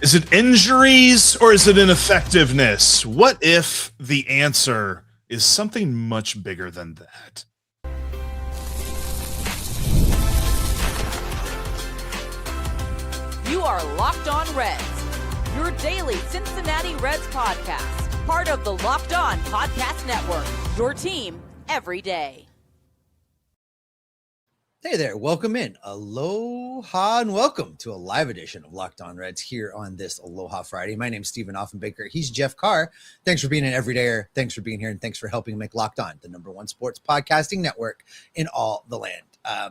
Is it injuries or is it ineffectiveness? What if the answer is something much bigger than that? You are Locked On Reds, your daily Cincinnati Reds podcast, part of the Locked On Podcast Network, your team every day. Hey there, welcome in. Aloha and welcome to a live edition of Locked On Reds here on this Aloha Friday. My name's Stephen Offenbaker. He's Jeff Carr. Thanks for being an everydayer. Thanks for being here, and thanks for helping make Locked On the #1 sports podcasting network in all the land.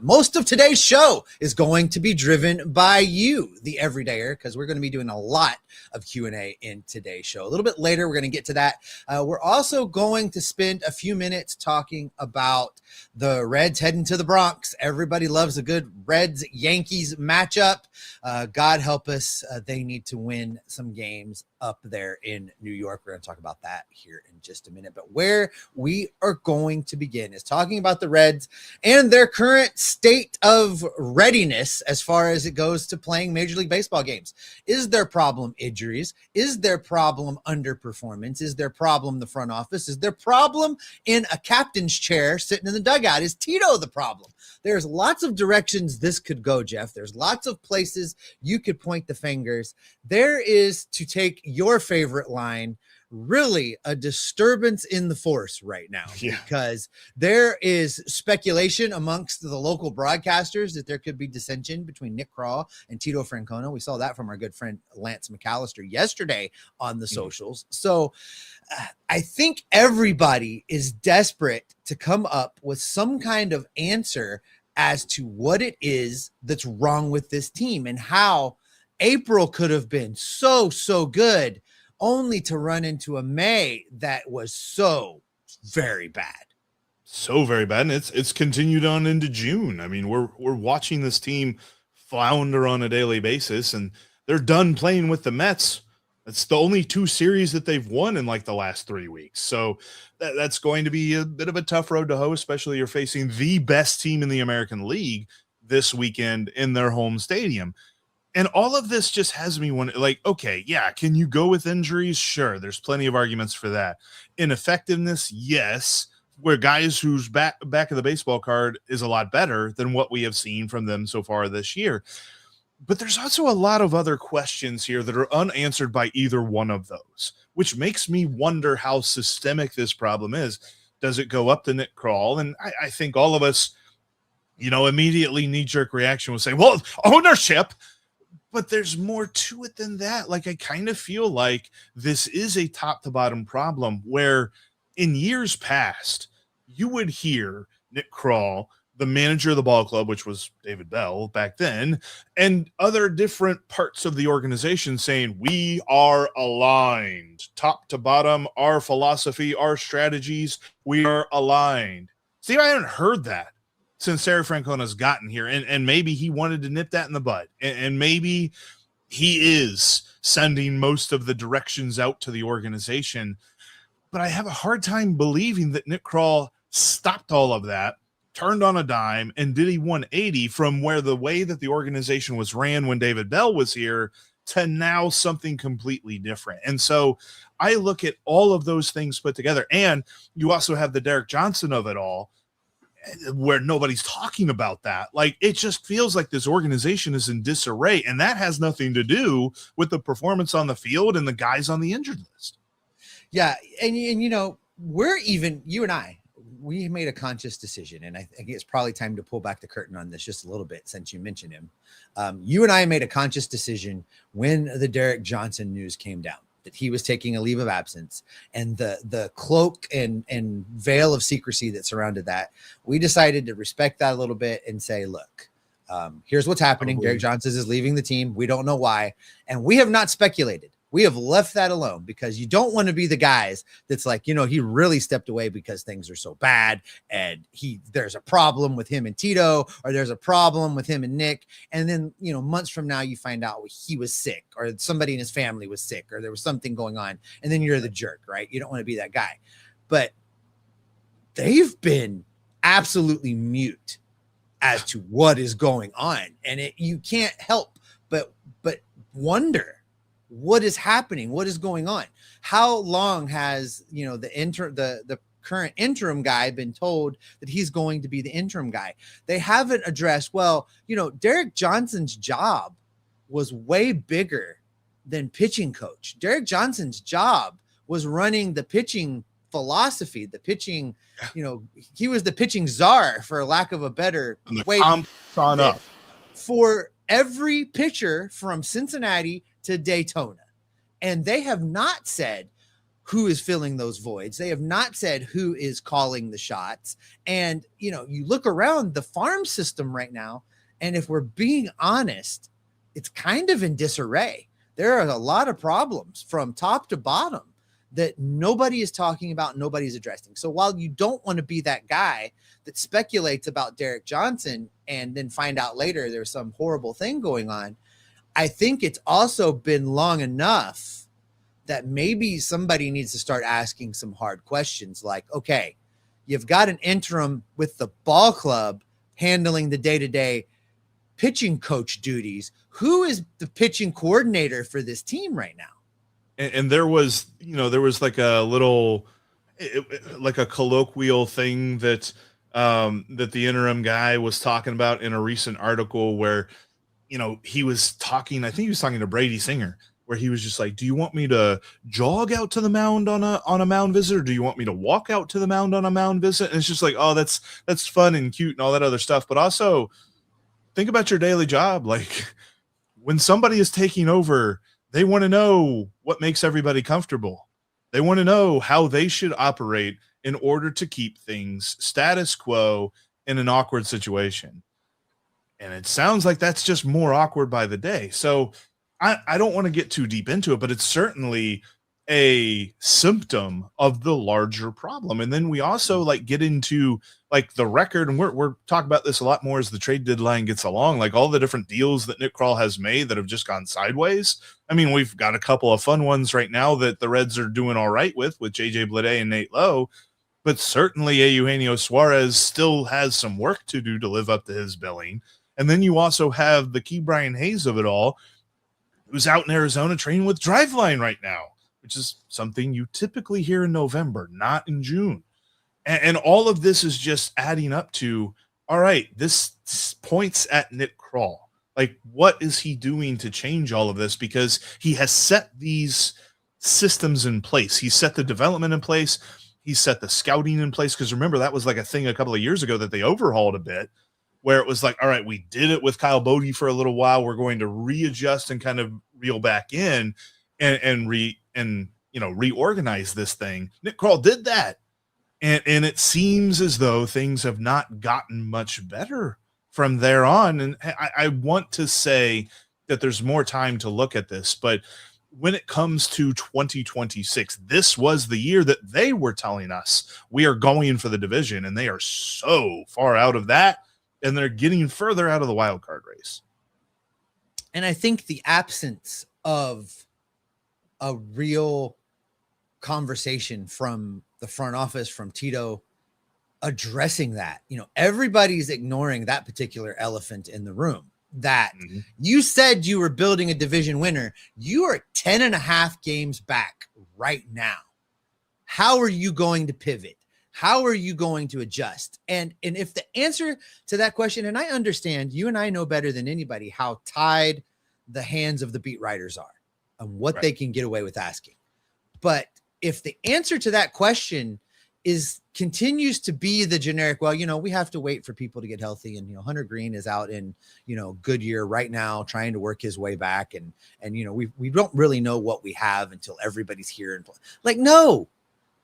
Most of today's show is going to be driven by you, the everydayer, because we're going to be doing a lot of Q&A in today's show. A little bit later, we're going to get to that. We're also going to spend a few minutes talking about the Reds heading to the Bronx. Everybody loves a good Reds-Yankees matchup. God help us. They need to win some games up there in New York. We're going to talk about that here in just a minute. But where we are going to begin is talking about the Reds and their current state of readiness as far as it goes to playing Major League Baseball games. Is their problem injuries? Is their problem underperformance? Is their problem the front office? Is their problem in a captain's chair sitting in the dugout? Is Tito the problem? There's lots of directions this could go, Jeff. There's lots of places you could point the fingers. There is, to take your favorite line, really a disturbance in the force right now, because there is speculation amongst the local broadcasters that there could be dissension between Nick Krall and Tito Francona. We saw that from our good friend Lance McAllister yesterday on the socials. So I think everybody is desperate to come up with some kind of answer as to what it is that's wrong with this team and how April could have been so good, only to run into a May that was so very bad. So very bad. And it's continued on into June. I mean, we're watching this team flounder on a daily basis, and they're done playing with the Mets. That's the only 2 series that they've won in like the last 3 weeks. So that's going to be a bit of a tough road to hoe, especially you're facing the best team in the American League this weekend in their home stadium. And all of this just has me wondering, like, okay, yeah, can you go with injuries? Sure, there's plenty of arguments for that. Ineffectiveness, yes, where guys whose back of the baseball card is a lot better than what we have seen from them so far this year. But there's also a lot of other questions here that are unanswered by either one of those, which makes me wonder how systemic this problem is. Does it go up to Nick Krall? And I think all of us, immediately knee-jerk reaction will say, well, ownership. But there's more to it than that. Like, I kind of feel like this is a top-to-bottom problem where in years past, you would hear Nick Krall, the manager of the ball club, which was David Bell back then, and other different parts of the organization saying, we are aligned, top to bottom, our philosophy, our strategies, we are aligned. See, I haven't heard that since Terry Francona's gotten here, and maybe he wanted to nip that in the bud, and maybe he is sending most of the directions out to the organization, but I have a hard time believing that Nick Krall stopped all of that, turned on a dime, and did a 180 from where the way that the organization was ran when David Bell was here to now something completely different. And so I look at all of those things put together, and you also have the Derek Johnson of it all, where nobody's talking about that. Like, it just feels like this organization is in disarray, and that has nothing to do with the performance on the field and the guys on the injured list. Yeah. And we're even, you and I, we made a conscious decision, and I think it's probably time to pull back the curtain on this just a little bit since you mentioned him. You and I made a conscious decision when the Derek Johnson news came down that he was taking a leave of absence, and the cloak and veil of secrecy that surrounded that. We decided to respect that a little bit and say, look, here's what's happening. Derek Johnson is leaving the team. We don't know why. And we have not speculated. We have left that alone, because you don't want to be the guys that's like, he really stepped away because things are so bad, and there's a problem with him and Tito, or there's a problem with him and Nick. And then, months from now, you find out he was sick, or somebody in his family was sick, or there was something going on. And then you're the jerk, right? You don't want to be that guy. But they've been absolutely mute as to what is going on. And you can't help but wonder, what is happening? What is going on? How long has, the current interim guy been told that he's going to be the interim guy? They haven't addressed, Derek Johnson's job was way bigger than pitching coach. Derek Johnson's job was running the pitching philosophy, the pitching, he was the pitching czar, for lack of a better way. On up for every pitcher from Cincinnati to Daytona. And they have not said who is filling those voids. They have not said who is calling the shots. And, you look around the farm system right now, and if we're being honest, it's kind of in disarray. There are a lot of problems from top to bottom that nobody is talking about, nobody's addressing. So while you don't want to be that guy that speculates about Derek Johnson and then find out later there's some horrible thing going on, I think it's also been long enough that maybe somebody needs to start asking some hard questions like, okay, you've got an interim with the ball club handling the day-to-day pitching coach duties. Who is the pitching coordinator for this team right now? And there was like a little, like a colloquial thing that that the interim guy was talking about in a recent article where, he was talking, I think he was talking to Brady Singer, where he was just like, do you want me to jog out to the mound on a mound visit, or do you want me to walk out to the mound on a mound visit? And it's just like, oh, that's fun and cute and all that other stuff. But also think about your daily job. Like, when somebody is taking over, they want to know what makes everybody comfortable. They want to know how they should operate in order to keep things status quo in an awkward situation. And it sounds like that's just more awkward by the day. So I don't want to get too deep into it, but it's certainly a symptom of the larger problem. And then we also get into the record, and we're talking about this a lot more as the trade deadline gets along, like all the different deals that Nick Krall has made that have just gone sideways. I mean, we've got a couple of fun ones right now that the Reds are doing all right with JJ Bleday and Nate Lowe, but certainly Eugenio Suarez still has some work to do to live up to his billing. And then you also have the Key Brian Hayes of it all, who's out in Arizona training with Driveline right now, which is something you typically hear in November, not in June. And all of this is just adding up to, all right, this points at Nick Krall. Like, what is he doing to change all of this? Because he has set these systems in place. He set the development in place. He set the scouting in place. Because remember, that was like a thing a couple of years ago that they overhauled a bit, where it was like, all right, we did it with Kyle Bodie for a little while. We're going to readjust and kind of reel back in and reorganize this thing. Nick Krall did that. And it seems as though things have not gotten much better from there on. And I want to say that there's more time to look at this, but when it comes to 2026, this was the year that they were telling us we are going for the division, and they are so far out of that, and they're getting further out of the wild card race. And I think the absence of a real conversation from the front office, from Tito, addressing that, everybody's ignoring that particular elephant in the room, that you said you were building a division winner. You are 10.5 games back right now. How are you going to pivot? How are you going to adjust? And if the answer to that question, and I understand, you and I know better than anybody how tied the hands of the beat writers are and what they can get away with asking. But if the answer to that question continues to be the generic, well, we have to wait for people to get healthy. And, Hunter Green is out in, Goodyear right now, trying to work his way back. And we don't really know what we have until everybody's here. And no,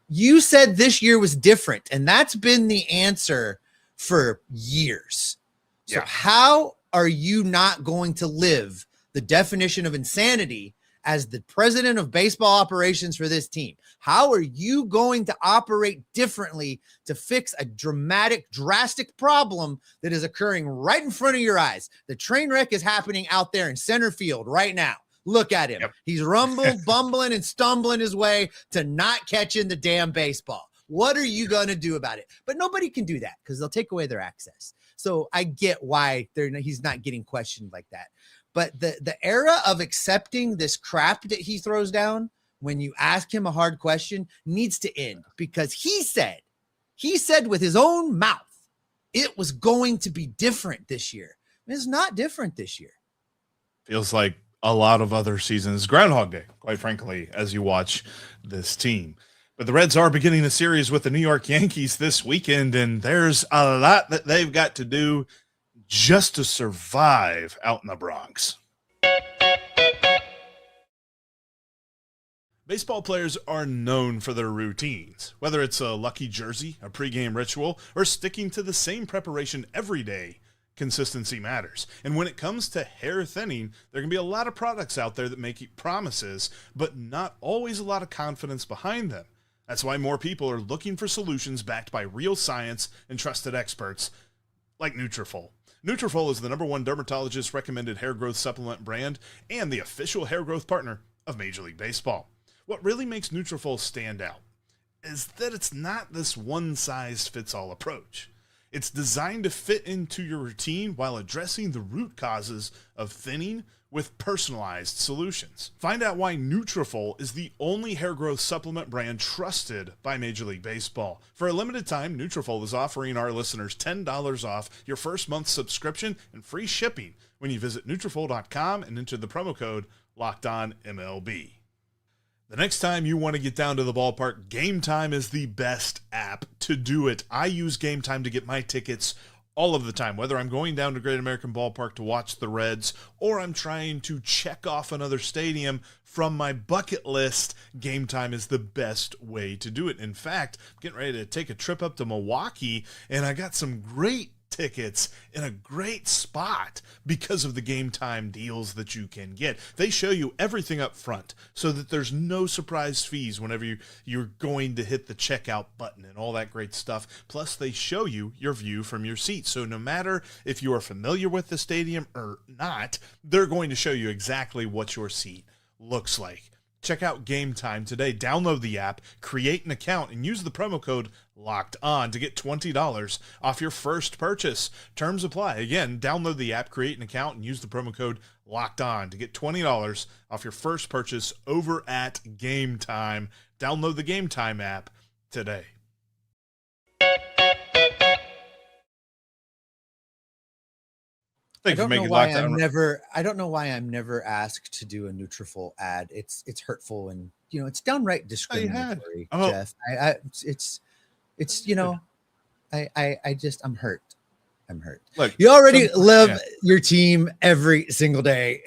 you said this year was different. And that's been the answer for years. So how are you not going to live the definition of insanity as the president of baseball operations for this team? How are you going to operate differently to fix a drastic problem that is occurring right in front of your eyes? The train wreck is happening out there in center field right now. Look at him. Yep. He's bumbling and stumbling his way to not catching the damn baseball. What are you going to do about it? But nobody can do that because they'll take away their access. So I get why he's not getting questioned like that. But the era of accepting this crap that he throws down when you ask him a hard question needs to end, because he said with his own mouth it was going to be different this year. It's not different this year. Feels like a lot of other seasons, Groundhog Day, quite frankly, as you watch this team. But the Reds are beginning a series with the New York Yankees this weekend, and there's a lot that they've got to do just to survive out in the Bronx. Baseball players are known for their routines, whether it's a lucky jersey, a pregame ritual, or sticking to the same preparation every day. Consistency matters. And when it comes to hair thinning, there can be a lot of products out there that make promises, but not always a lot of confidence behind them. That's why more people are looking for solutions backed by real science and trusted experts like Nutrafol. Nutrafol is the #1 dermatologist recommended hair growth supplement brand and the official hair growth partner of Major League Baseball. What really makes Nutrafol stand out is that it's not this one-size-fits-all approach. It's designed to fit into your routine while addressing the root causes of thinning with personalized solutions. Find out why Nutrafol is the only hair growth supplement brand trusted by Major League Baseball. For a limited time, Nutrafol is offering our listeners $10 off your first month's subscription and free shipping when you visit Nutrafol.com and enter the promo code LOCKEDONMLB. The next time you want to get down to the ballpark, Gametime is the best app to do it. I use Gametime to get my tickets all of the time, whether I'm going down to Great American Ballpark to watch the Reds or I'm trying to check off another stadium from my bucket list. Gametime is the best way to do it. In fact, I'm getting ready to take a trip up to Milwaukee, and I got some great tickets in a great spot because of the Gametime deals that you can get. They show you everything up front so that there's no surprise fees whenever you're going to hit the checkout button and all that great stuff. Plus, they show you your view from your seat. So no matter if you are familiar with the stadium or not, they're going to show you exactly what your seat looks like. Check out Gametime today. Download the app, create an account, and use the promo code LOCKEDON to get $20 off your first purchase. Terms apply. Again, download the app, create an account, and use the promo code LOCKEDON to get $20 off your first purchase over at Gametime. Download the Gametime app today. I don't know why I'm never asked to do a Nutrafol ad. It's hurtful and it's downright discriminatory, Jeff. I'm hurt. Look, you already love your team every single day.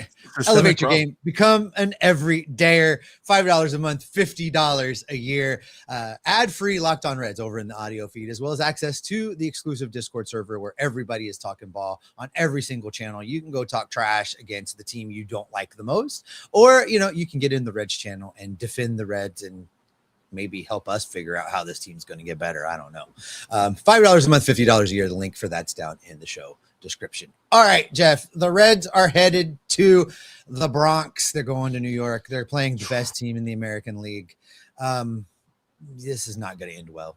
Elevate your game. Become an everydayer. $5 a month, $50 a year. Ad-free Locked On Reds over in the audio feed, as well as access to the exclusive Discord server where everybody is talking ball on every single channel. You can go talk trash against the team you don't like the most, or you can get in the Reds channel and defend the Reds and maybe help us figure out how this team's going to get better. I don't know. $5 a month, $50 a year. The link for that's down in the show description. All right, Jeff, the Reds are headed to the Bronx. They're going to New York. They're playing the best team in the American League. This is not going to end well.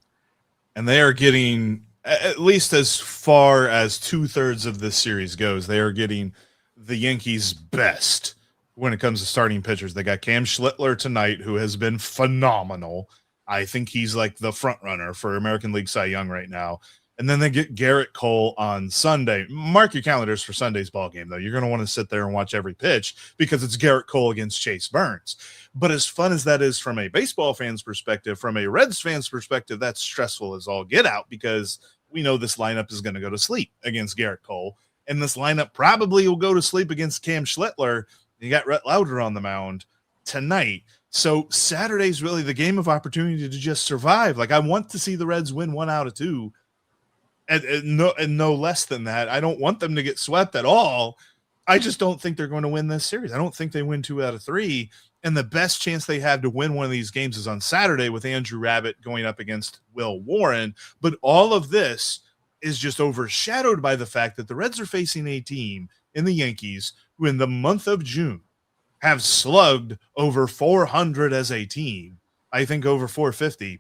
And they are getting, at least as far as 2/3 of this series goes, they are getting the Yankees' best when it comes to starting pitchers. They got Cam Schlittler tonight, who has been phenomenal. I think he's like the front runner for American League Cy Young right now. And then they get Garrett Cole on Sunday. Mark your calendars for Sunday's ball game, though. You're going to want to sit there and watch every pitch because it's Garrett Cole against Chase Burns. But as fun as that is from a baseball fan's perspective, from a Reds fan's perspective, that's stressful as all get out because we know this lineup is going to go to sleep against Garrett Cole. And this lineup probably will go to sleep against Cam Schlittler. You got Rhett Lauder on the mound tonight. So Saturday's really the game of opportunity to just survive. Like, I want to see the Reds win 1 out of 2. And no less than that. I don't want them to get swept at all. I just don't think they're going to win this series. I don't think they win 2 out of 3. And the best chance they have to win one of these games is on Saturday with Andrew Rabbit going up against Will Warren. But all of this is just overshadowed by the fact that the Reds are facing a team in the Yankees who in the month of June have slugged over 400 as a team. I think over 450,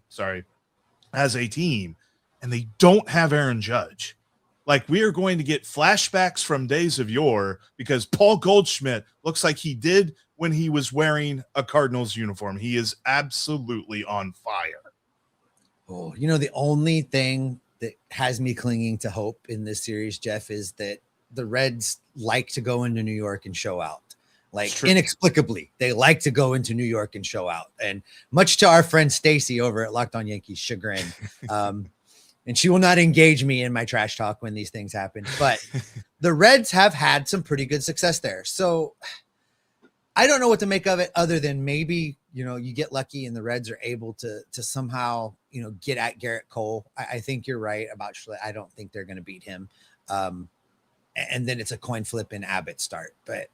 as a team. And they don't have Aaron Judge. like we are going to get flashbacks from days of yore because Paul Goldschmidt looks like he did when he was wearing a Cardinals uniform. He is absolutely on fire. Oh, the only thing that has me clinging to hope in this series, Jeff, is that the Reds like to go into New York and show out. Like inexplicably, they like to go into New York and show out. And much to our friend Stacy over at Locked On Yankees chagrin, and she will not engage me in my trash talk when these things happen. But the Reds have had some pretty good success there. So I don't know what to make of it other than maybe, you get lucky and the Reds are able to somehow, get at Garrett Cole. I think you're right about Schley. I don't think they're going to beat him. And then it's a coin flip and Abbott start. But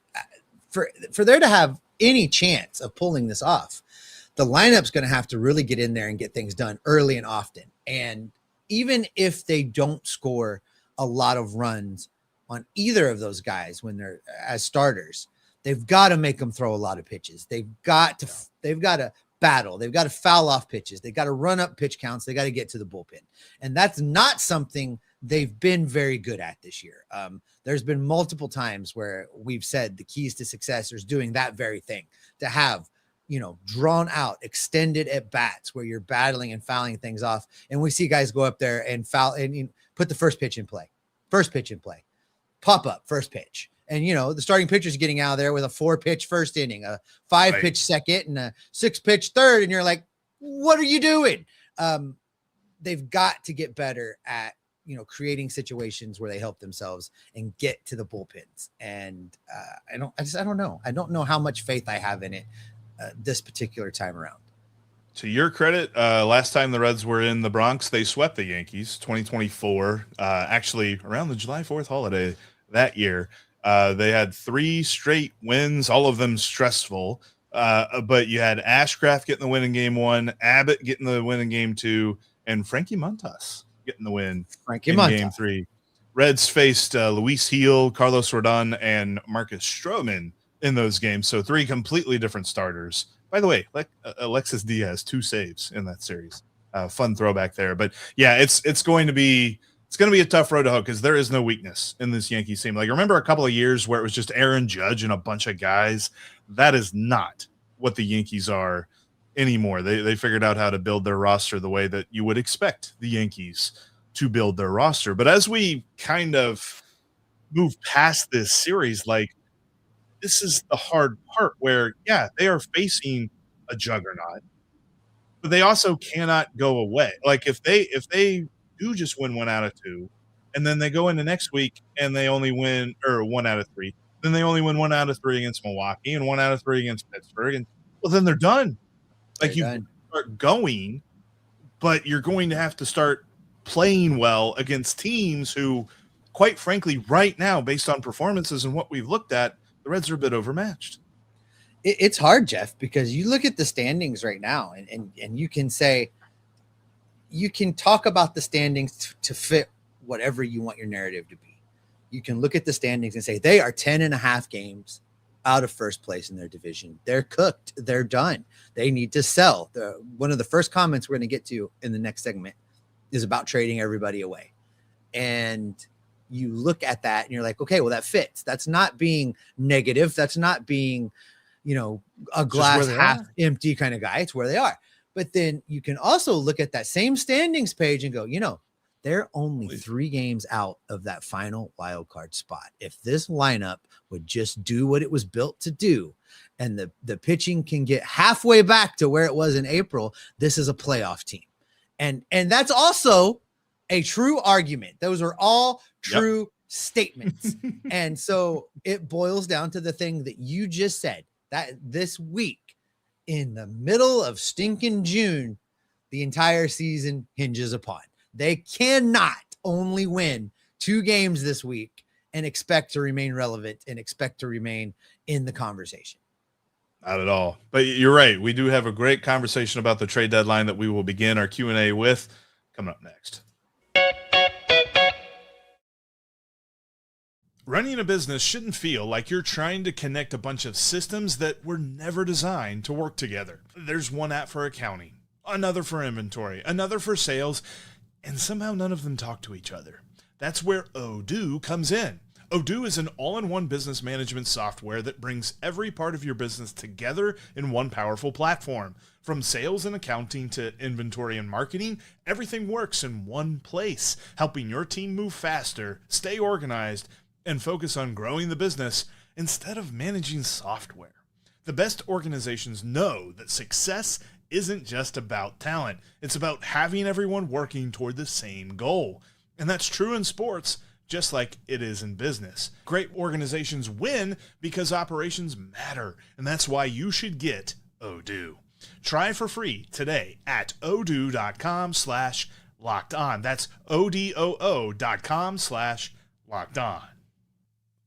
for there to have any chance of pulling this off, the lineup's going to have to really get in there and get things done early and often. And even if they don't score a lot of runs on either of those guys when they're as starters, they've got to make them throw a lot of pitches. They've got to battle. They've got to foul off pitches. They got to run up pitch counts. They got to get to the bullpen. And that's not something they've been very good at this year. There's been multiple times where we've said the keys to success is doing that very thing, to have, drawn out, extended at bats where you're battling and fouling things off. And we see guys go up there and foul and put the first pitch in play, pop up first pitch. And, the starting pitcher's getting out of there with a 4-pitch first inning, a 5-pitch second, and a 6-pitch third. And you're like, what are you doing? They've got to get better at, creating situations where they help themselves and get to the bullpens. And I don't know. I don't know how much faith I have in it this particular time around. To your credit, last time the Reds were in the Bronx, they swept the Yankees, 2024, actually around the July 4th holiday that year. They had 3 straight wins, all of them stressful. But you had Ashcraft getting the win in game 1, Abbott getting the win in game 2, and Frankie Montas getting the win in game 3. Reds faced Luis Gil, Carlos Rodon, and Marcus Stroman in those games. So 3 completely different starters. By the way, Alexis Diaz, 2 saves in that series. Fun throwback there. But yeah, it's going to be a tough road to hoe because there is no weakness in this Yankees team. Like, remember a couple of years where it was just Aaron Judge and a bunch of guys? That is not what the Yankees are anymore. They figured out how to build their roster the way that you would expect the Yankees to build their roster. But as we kind of move past this series, like, this is the hard part where, yeah, they are facing a juggernaut, but they also cannot go away. Like, if they do just win 1 out of 2, and then they go into next week and they only win 1 out of 3, then they only win 1 out of 3 against Milwaukee and 1 out of 3 against Pittsburgh, and well, then they're done. Like, you start going, but you're going to have to start playing well against teams who, quite frankly, right now, based on performances and what we've looked at, the Reds are a bit overmatched. It's hard, Jeff, because you look at the standings right now and you can say, you can talk about the standings to fit whatever you want your narrative to be. You can look at the standings and say they are 10.5 games out of first place in their division. They're cooked. They're done. They need to sell. One of the first comments we're going to get to in the next segment is about trading everybody away. And you look at that and you're like, okay, well, that fits. That's not being negative. That's not being, a glass half empty kind of guy. It's where they are. But then you can also look at that same standings page and go, they're only 3 games out of that final wild card spot. If this lineup would just do what it was built to do, and the pitching can get halfway back to where it was in April, this is a playoff team. And that's also a true argument. Those are all true statements. And so it boils down to the thing that you just said, that this week in the middle of stinking June, the entire season hinges upon. They cannot only win 2 games this week and expect to remain relevant and expect to remain in the conversation. Not at all. But you're right. We do have a great conversation about the trade deadline that we will begin our Q&A with coming up next. Running a business shouldn't feel like you're trying to connect a bunch of systems that were never designed to work together. There's one app for accounting, another for inventory, another for sales, and somehow none of them talk to each other. That's where Odoo comes in. Odoo is an all-in-one business management software that brings every part of your business together in one powerful platform. From sales and accounting to inventory and marketing, everything works in one place, helping your team move faster, stay organized, and focus on growing the business instead of managing software. The best organizations know that success isn't just about talent. It's about having everyone working toward the same goal. And that's true in sports, just like it is in business. Great organizations win because operations matter, and that's why you should get Odoo. Try for free today at odoo.com/lockedon. That's odoo.com/lockedon.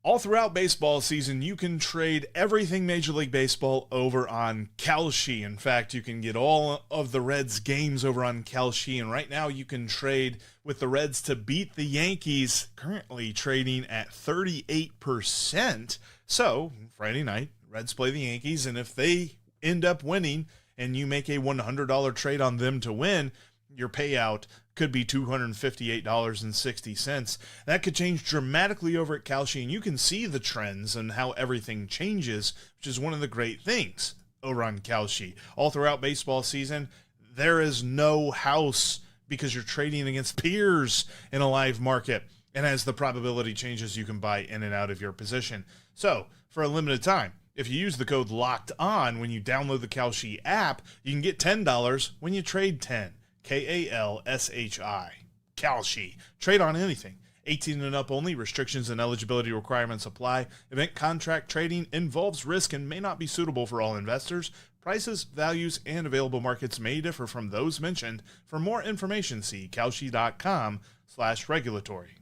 All throughout baseball season, you can trade everything Major League Baseball over on KALSHI. In fact, you can get all of the Reds games over on KALSHI. And right now you can trade with the Reds to beat the Yankees, currently trading at 38%. So Friday night, Reds play the Yankees. And if they end up winning and you make a $100 trade on them to win, your payout could be $258.60. That could change dramatically over at KALSHI, and you can see the trends and how everything changes, which is one of the great things over on KALSHI. All throughout baseball season, there is no house because you're trading against peers in a live market. And as the probability changes, you can buy in and out of your position. So for a limited time, if you use the code LOCKEDON when you download the KALSHI app, you can get $10 when you trade 10. KALSHI. KALSHI. Trade on anything. 18 and up only. Restrictions and eligibility requirements apply. Event contract trading involves risk and may not be suitable for all investors. Prices, values, and available markets may differ from those mentioned. For more information, see kalshi.com/regulatory.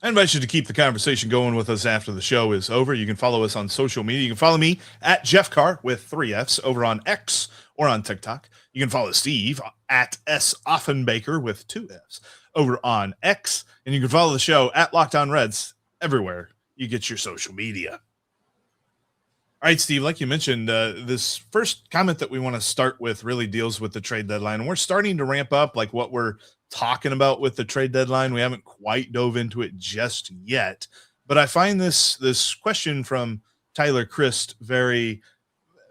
I invite you to keep the conversation going with us after the show is over. You can follow us on social media. You can follow me at Jeff Carr with 3 Fs over on X or on TikTok. You can follow Steve at S. Offenbaker with 2 Fs over on X. And you can follow the show at Locked On Reds everywhere you get your social media. All right, Steve, like you mentioned, this first comment that we want to start with really deals with the trade deadline. And we're starting to ramp up like what we're talking about with the trade deadline. We haven't quite dove into it just yet, but I find this question from Tyler Christ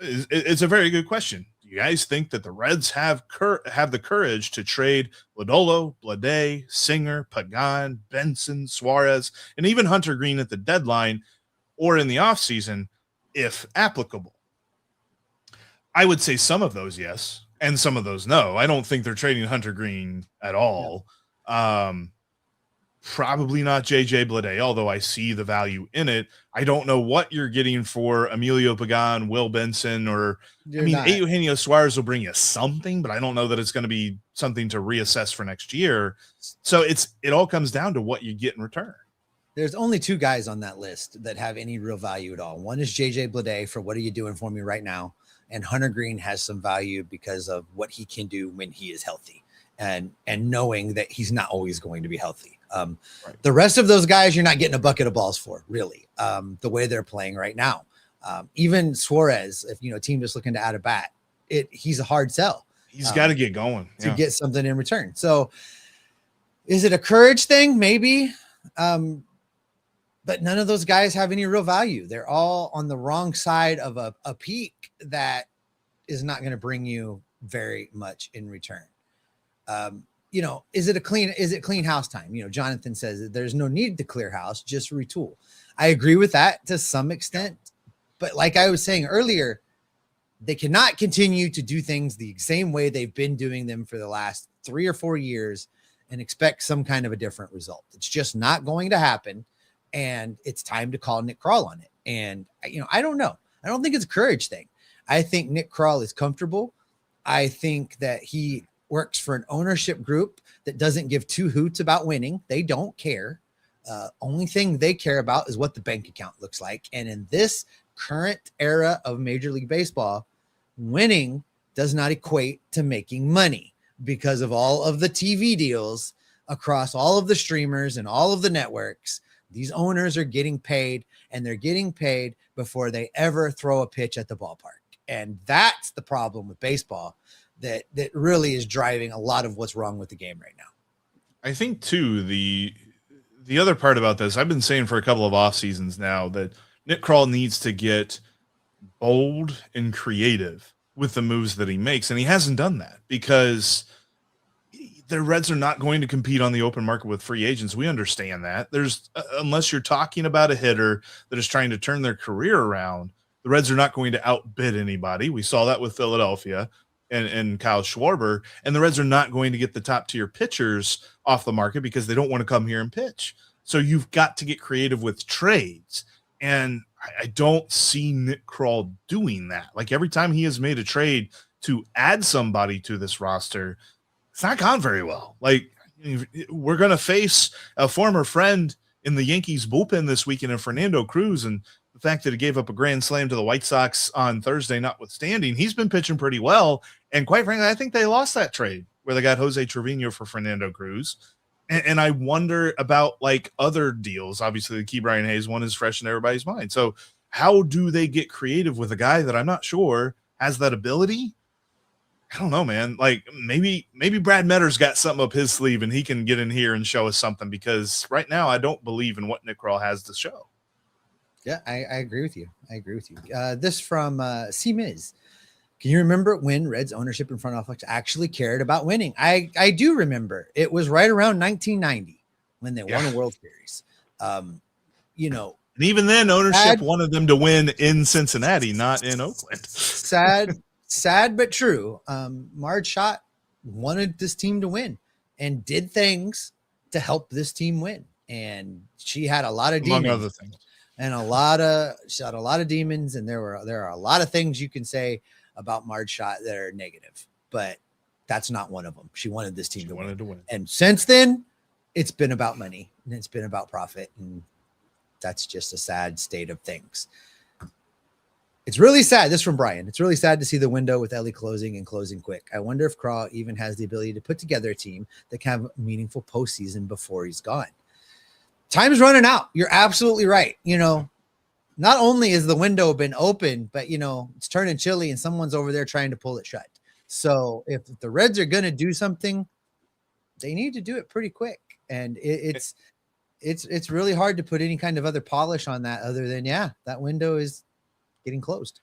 it's a very good question. Do you guys think that the Reds have the courage to trade Lodolo, Blade, Singer, Pagan, Benson, Suarez, and even Hunter Green at the deadline or in the offseason if applicable? I would say some of those yes, and some of those no. I don't think they're trading Hunter Green at all. No. Probably not JJ Blade, although I see the value in it. I don't know what you're getting for Emilio Pagan, Will Benson, or Eugenio Suarez will bring you something, but I don't know that it's going to be something to reassess for next year. So it all comes down to what you get in return. There's only 2 guys on that list that have any real value at all. One is JJ Blade for what are you doing for me right now? And Hunter Green has some value because of what he can do when he is healthy and knowing that he's not always going to be healthy. Right. The rest of those guys, you're not getting a bucket of balls for, really, the way they're playing right now. Even Suarez, if a team just looking to add a bat, he's a hard sell. He's got to get going to get something in return. So is it a courage thing? Maybe. But none of those guys have any real value. They're all on the wrong side of a peak that is not going to bring you very much in return. Is it clean house time? Jonathan says that there's no need to clear house, just retool. I agree with that to some extent. But like I was saying earlier, they cannot continue to do things the same way they've been doing them for the last 3 or 4 years and expect some kind of a different result. It's just not going to happen. And it's time to call Nick Krall on it. And, I don't know. I don't think it's a courage thing. I think Nick Krall is comfortable. I think that he works for an ownership group that doesn't give 2 hoots about winning. They don't care. Only thing they care about is what the bank account looks like. And in this current era of Major League Baseball, winning does not equate to making money because of all of the TV deals across all of the streamers and all of the networks. These owners are getting paid, and they're getting paid before they ever throw a pitch at the ballpark. And that's the problem with baseball. that really is driving a lot of what's wrong with the game right now. I think too, the other part about this, I've been saying for a couple of off seasons now that Nick Krall needs to get bold and creative with the moves that he makes. And he hasn't done that because the Reds are not going to compete on the open market with free agents. We understand that. There's unless you're talking about a hitter that is trying to turn their career around, the Reds are not going to outbid anybody. We saw that with Philadelphia and Kyle Schwarber, and the Reds are not going to get the top tier pitchers off the market because they don't want to come here and pitch. So you've got to get creative with trades. And I don't see Nick Krall doing that. Like every time he has made a trade to add somebody to this roster, it's not gone very well. Like we're going to face a former friend in the Yankees bullpen this weekend in Fernando Cruz. And the fact that he gave up a grand slam to the White Sox on Thursday, notwithstanding, he's been pitching pretty well. And quite frankly, I think they lost that trade where they got Jose Trevino for Fernando Cruz. And I wonder about like other deals. Obviously, the Key Brian Hayes one is fresh in everybody's mind. So how do they get creative with a guy that I'm not sure has that ability? I don't know, man. Like maybe Brad Metter's got something up his sleeve and he can get in here and show us something, because right now I don't believe in what Nick Krall has to show. Yeah, I agree with you. This from C-Miz. Can you remember when Reds ownership and front office actually cared about winning? I do remember. It was right around 1990 when they won a World Series. And even then ownership wanted them to win in Cincinnati, not in Oakland. Sad but true. Marge Schott wanted this team to win and did things to help this team win. And she had a lot of demons. Among other things. And she had a lot of demons, and there are a lot of things you can say about Marge Schott that are negative, but that's not one of them. She wanted this team to win. And since then, it's been about money and it's been about profit. And that's just a sad state of things. It's really sad. This from Brian. It's really sad to see the window with Ellie closing and closing quick. I wonder if Krall even has the ability to put together a team that can have a meaningful postseason before he's gone. Time's running out. You're absolutely right. Not only has the window been open, but it's turning chilly and someone's over there trying to pull it shut. So if the Reds are going to do something, they need to do it pretty quick. And it's really hard to put any kind of other polish on that other than, that window is getting closed.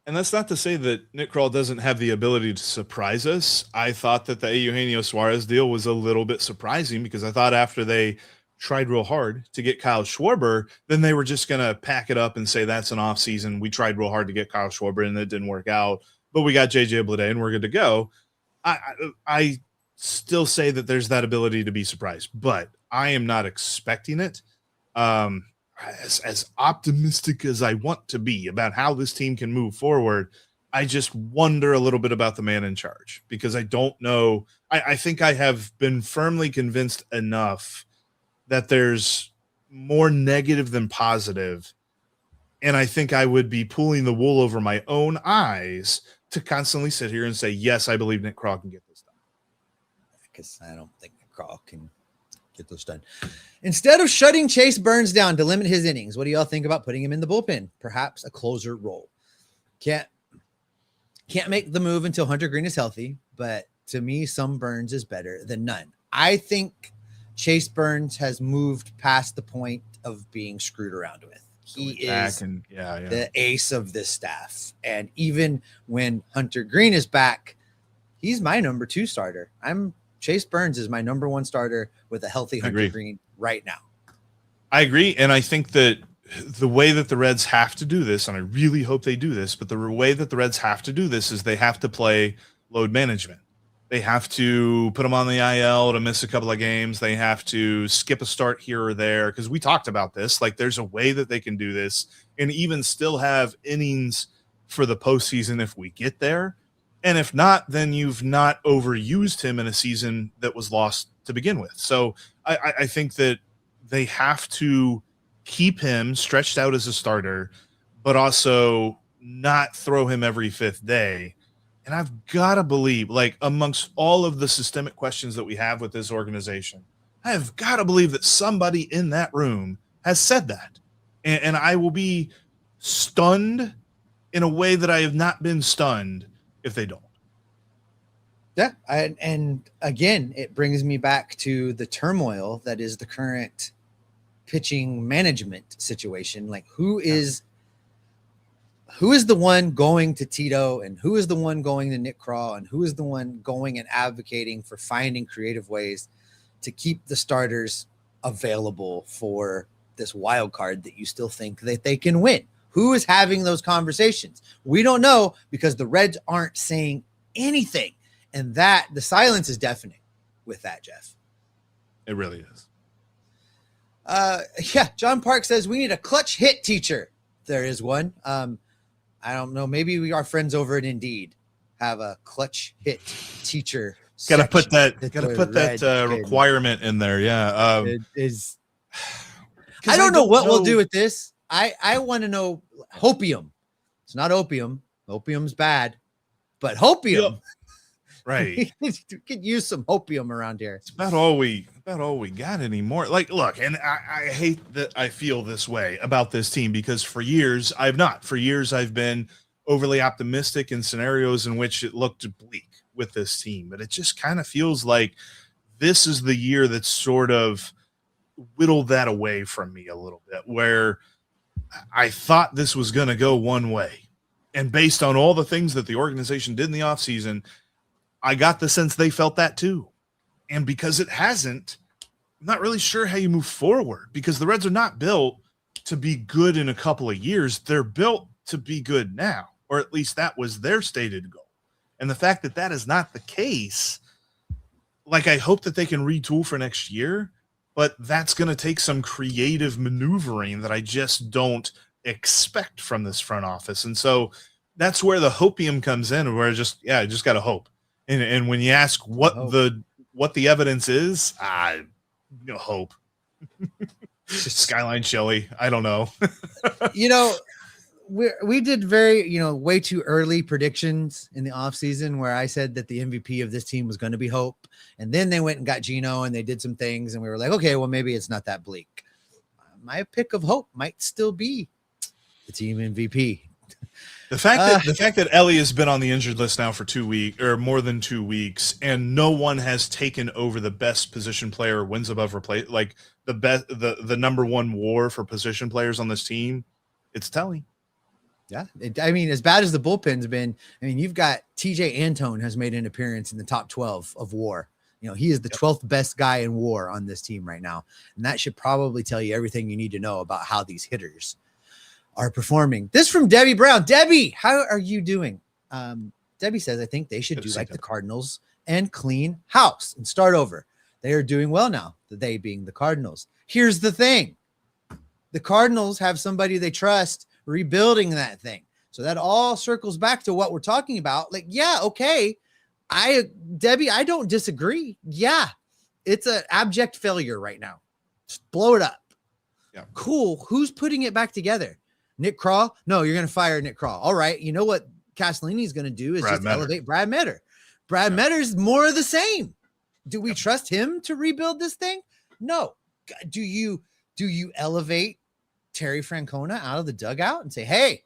And that's not to say that Nick Krall doesn't have the ability to surprise us. I thought that the Eugenio Suarez deal was a little bit surprising because I thought after they tried real hard to get Kyle Schwarber, then they were just going to pack it up and say that's an off season. We tried real hard to get Kyle Schwarber and it didn't work out, but we got JJ Bleday and we're good to go. I still say that there's that ability to be surprised, but I am not expecting it. As optimistic as I want to be about how this team can move forward, I just wonder a little bit about the man in charge because I don't know. I think I have been firmly convinced enough that there's more negative than positive. And I think I would be pulling the wool over my own eyes to constantly sit here and say, yes, I believe Nick Krall can get this done. Because I don't think Nick Krall can get this done. Instead of shutting Chase Burns down to limit his innings, what do y'all think about putting him in the bullpen? Perhaps a closer role. Can't make the move until Hunter Green is healthy, but to me, some Burns is better than none. I think Chase Burns has moved past the point of being screwed around with. He is the ace of this staff. And even when Hunter Green is back, he's my number 2 starter. Chase Burns is my number 1 starter with a healthy Hunter Green right now. I agree. And I think that the way that the Reds have to do this, and I really hope they do this, but the way that the Reds have to do this is they have to play load management. They have to put them on the IL to miss a couple of games. They have to skip a start here or there because we talked about this. Like there's a way that they can do this and even still have innings for the postseason if we get there. And if not, then you've not overused him in a season that was lost to begin with. So I think that they have to keep him stretched out as a starter, but also not throw him every 5th day. And I've got to believe, like, amongst all of the systemic questions that we have with this organization, I have got to believe that somebody in that room has said that. And I will be stunned in a way that I have not been stunned if they don't. Yeah. And again, it brings me back to the turmoil that is the current pitching management situation. Like who is the one going to Tito, and who is the one going to Nick Krall, and who is the one going and advocating for finding creative ways to keep the starters available for this wild card that you still think that they can win? Who is having those conversations? We don't know, because the Reds aren't saying anything. And that the silence is deafening with that, Jeff. It really is. Yeah. John Park says we need a clutch hit teacher. There is one. I don't know. Maybe our friends over at Indeed have a clutch hit teacher. Got to put that requirement in there. Yeah. It is. I don't know what we'll do with this. I want to know hopium. It's not opium. Opium's bad, but hopium. Yep. Right. We could use some hopium around here. It's about all we got anymore. Like, look, and I hate that I feel this way about this team, because for years I've been overly optimistic in scenarios in which it looked bleak with this team. But it just kind of feels like this is the year that sort of whittled that away from me a little bit, where I thought this was going to go one way. And based on all the things that the organization did in the offseason, I got the sense they felt that too. And because it hasn't, I'm not really sure how you move forward, because the Reds are not built to be good in a couple of years. They're built to be good now, or at least that was their stated goal. And the fact that that is not the case, like, I hope that they can retool for next year, but that's going to take some creative maneuvering that I just don't expect from this front office. And so that's where the hopium comes in, where I just got to hope. And when you ask what the evidence is, hope. Skyline Chili. I don't know. We did way too early predictions in the offseason, where I said that the MVP of this team was going to be Hope. And then they went and got Gino and they did some things, and we were like, okay, well, maybe it's not that bleak. My pick of Hope might still be the team MVP. The fact that Ellie has been on the injured list now for 2 weeks, or more than 2 weeks, and no one has taken over the best position player, wins above replace, like the number one war for position players on this team, it's telling. Yeah. As bad as the bullpen's been, you've got TJ Antone has made an appearance in the top 12 of WAR. He is the 12th best guy in WAR on this team right now. And that should probably tell you everything you need to know about how these hitters are performing. This from Debbie Brown. Debbie, how are you doing? Debbie says, I think they should do like the Cardinals and clean house and start over. They are doing well now, they being the Cardinals. Here's the thing. The Cardinals have somebody they trust rebuilding that thing. So that all circles back to what we're talking about. Like, yeah, okay. Debbie, I don't disagree. Yeah, it's an abject failure right now. Just blow it up. Yeah. Cool. Who's putting it back together? Nick Krall? No, you're going to fire Nick Krall. All right. You know what Castellini's going to do is elevate Brad Metter. Brad Metter's more of the same. Do we trust him to rebuild this thing? No. Do you elevate Terry Francona out of the dugout and say, hey,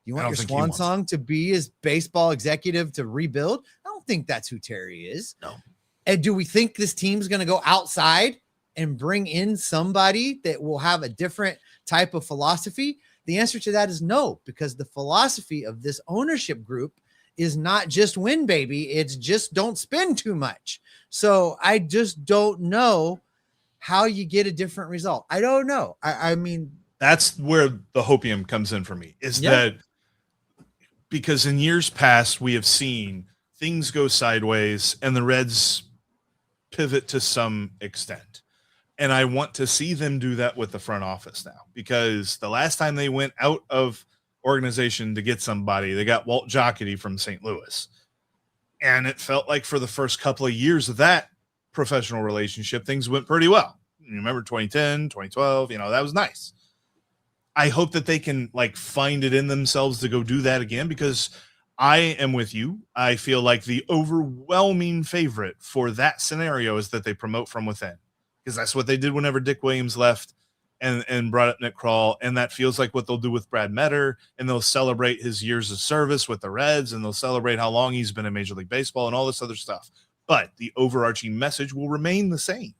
you want your swan song to be his baseball executive to rebuild? I don't think that's who Terry is. No. And do we think this team's going to go outside and bring in somebody that will have a different type of philosophy? The answer to that is no, because the philosophy of this ownership group is not just win, baby. It's just don't spend too much. So I just don't know how you get a different result. I don't know. I mean, that's where the hopium comes in for me, is that because in years past, we have seen things go sideways and the Reds pivot to some extent. And I want to see them do that with the front office now, because the last time they went out of organization to get somebody, they got Walt Jocketty from St. Louis. And it felt like for the first couple of years of that professional relationship, things went pretty well. You remember 2010, 2012, that was nice. I hope that they can find it in themselves to go do that again, because I am with you. I feel like the overwhelming favorite for that scenario is that they promote from within, because that's what they did whenever Dick Williams left. and brought up Nick Krall, and that feels like what they'll do with Brad Metter, and they'll celebrate his years of service with the Reds, and they'll celebrate how long he's been in Major League Baseball and all this other stuff. But the overarching message will remain the same.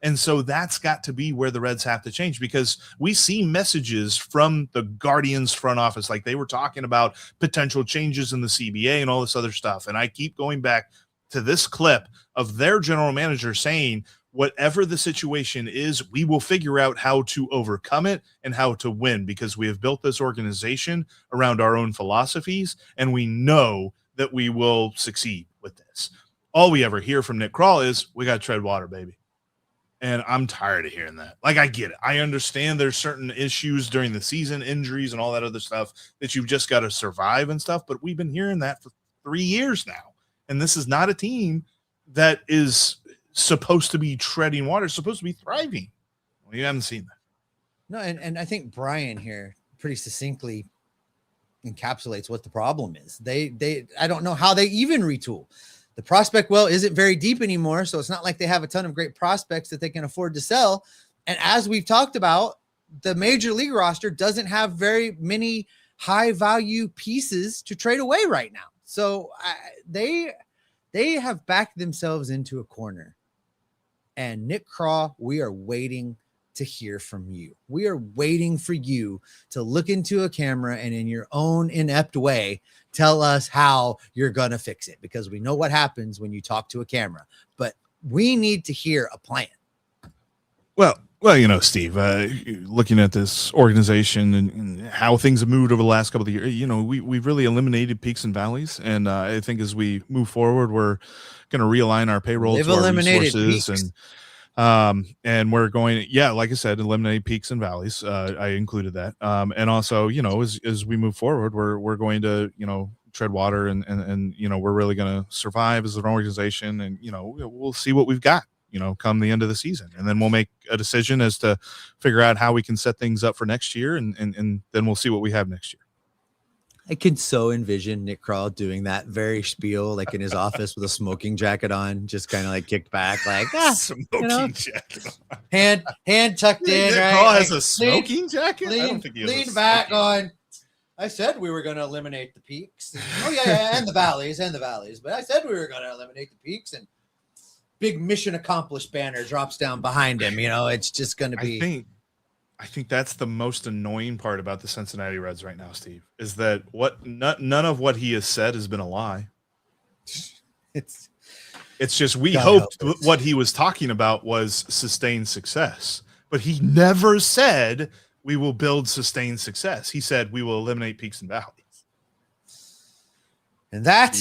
And so that's got to be where the Reds have to change, because we see messages from the Guardians front office, like they were talking about potential changes in the CBA and all this other stuff. And I keep going back to this clip of their general manager saying, whatever the situation is, we will figure out how to overcome it and how to win, because we have built this organization around our own philosophies, and we know that we will succeed with this. All we ever hear from Nick Krall is, we got to tread water, baby. And I'm tired of hearing that. Like, I get it. I understand there's certain issues during the season, injuries and all that other stuff that you've just got to survive and stuff. But we've been hearing that for 3 years now. And this is not a team that is supposed to be treading water, it's supposed to be thriving. Well, you haven't seen that. No, and I think Brian here pretty succinctly encapsulates what the problem is. I don't know how they even retool. The prospect well isn't very deep anymore, so it's not like they have a ton of great prospects that they can afford to sell. And as we've talked about, the major league roster doesn't have very many high value pieces to trade away right now. So they have backed themselves into a corner. And Nick Krall, we are waiting to hear from you. We are waiting for you to look into a camera and in your own inept way, tell us how you're going to fix it, because we know what happens when you talk to a camera, but we need to hear a plan. Well, Steve, looking at this organization and how things have moved over the last couple of years, we've really eliminated peaks and valleys. And I think as we move forward, we're going to realign our payroll to our resources peaks. and we're going to, like I said, eliminate peaks and valleys. I included that. And also, as we move forward, we're going to, tread water and we're really going to survive as an organization, and, we'll see what we've got, come the end of the season. And then we'll make a decision as to figure out how we can set things up for next year. And then we'll see what we have next year. I could so envision Nick Krall doing that very spiel, like in his office with a smoking jacket on, just kind of like kicked back, like smoking jacket on. hand tucked in. Nick right? Krall like, has a smoking jacket. I don't think he has lean back on. I said we were going to eliminate the peaks. And the valleys. But I said we were going to eliminate the peaks, and big mission accomplished banner drops down behind him. It's just going to be. I think that's the most annoying part about the Cincinnati Reds right now, Steve, is that none of what he has said has been a lie. It's just we hoped what he was talking about was sustained success, but he never said we will build sustained success. He said we will eliminate peaks and valleys. And that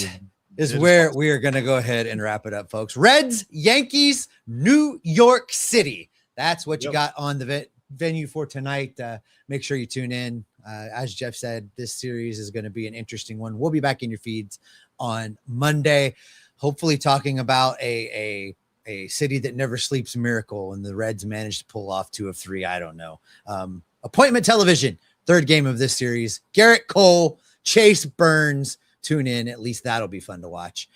is where we are going to go ahead and wrap it up, folks. Reds, Yankees, New York City. That's what you got on the venue for tonight. Make sure you tune in. As Jeff said, this series is going to be an interesting one. We'll be back in your feeds on Monday, hopefully talking about a city that never sleeps miracle, and the Reds managed to pull off 2 of 3. I don't know. Appointment television, third game of this series. Garrett Cole, Chase Burns. Tune in. At least that'll be fun to watch.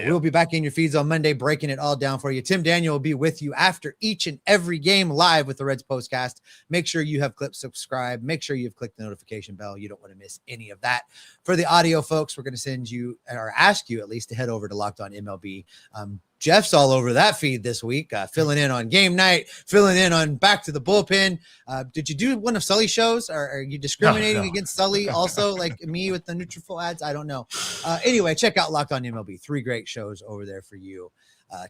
We'll be back in your feeds on Monday, breaking it all down for you. Tim Daniel will be with you after each and every game live with the Reds Postcast. Make sure you have clicked subscribe. Make sure you've clicked the notification bell. You don't want to miss any of that. For the audio folks, we're going to send you, or ask you at least, to head over to Locked On MLB. Jeff's all over that feed this week, filling in on game night, filling in on Back to the Bullpen. Did you do one of Sully's shows? Or are you discriminating against Sully also, like me with the Nutrafol ads? I don't know. Anyway, check out Locked On MLB. 3 great shows over there for you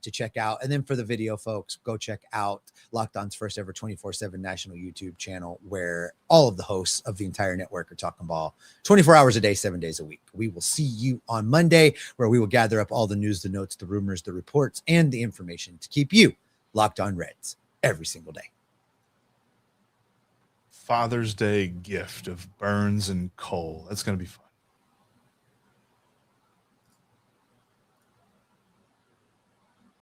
to check out. And then for the video folks, go check out Locked On's first ever 24/7 national YouTube channel, where all of the hosts of the entire network are talking ball 24 hours a day, 7 days a week. We will see you on Monday, where we will gather up all the news, the notes, the rumors, the reports, and the information to keep you locked on Reds every single day. Father's Day gift of Burns and Cole. That's going to be fun.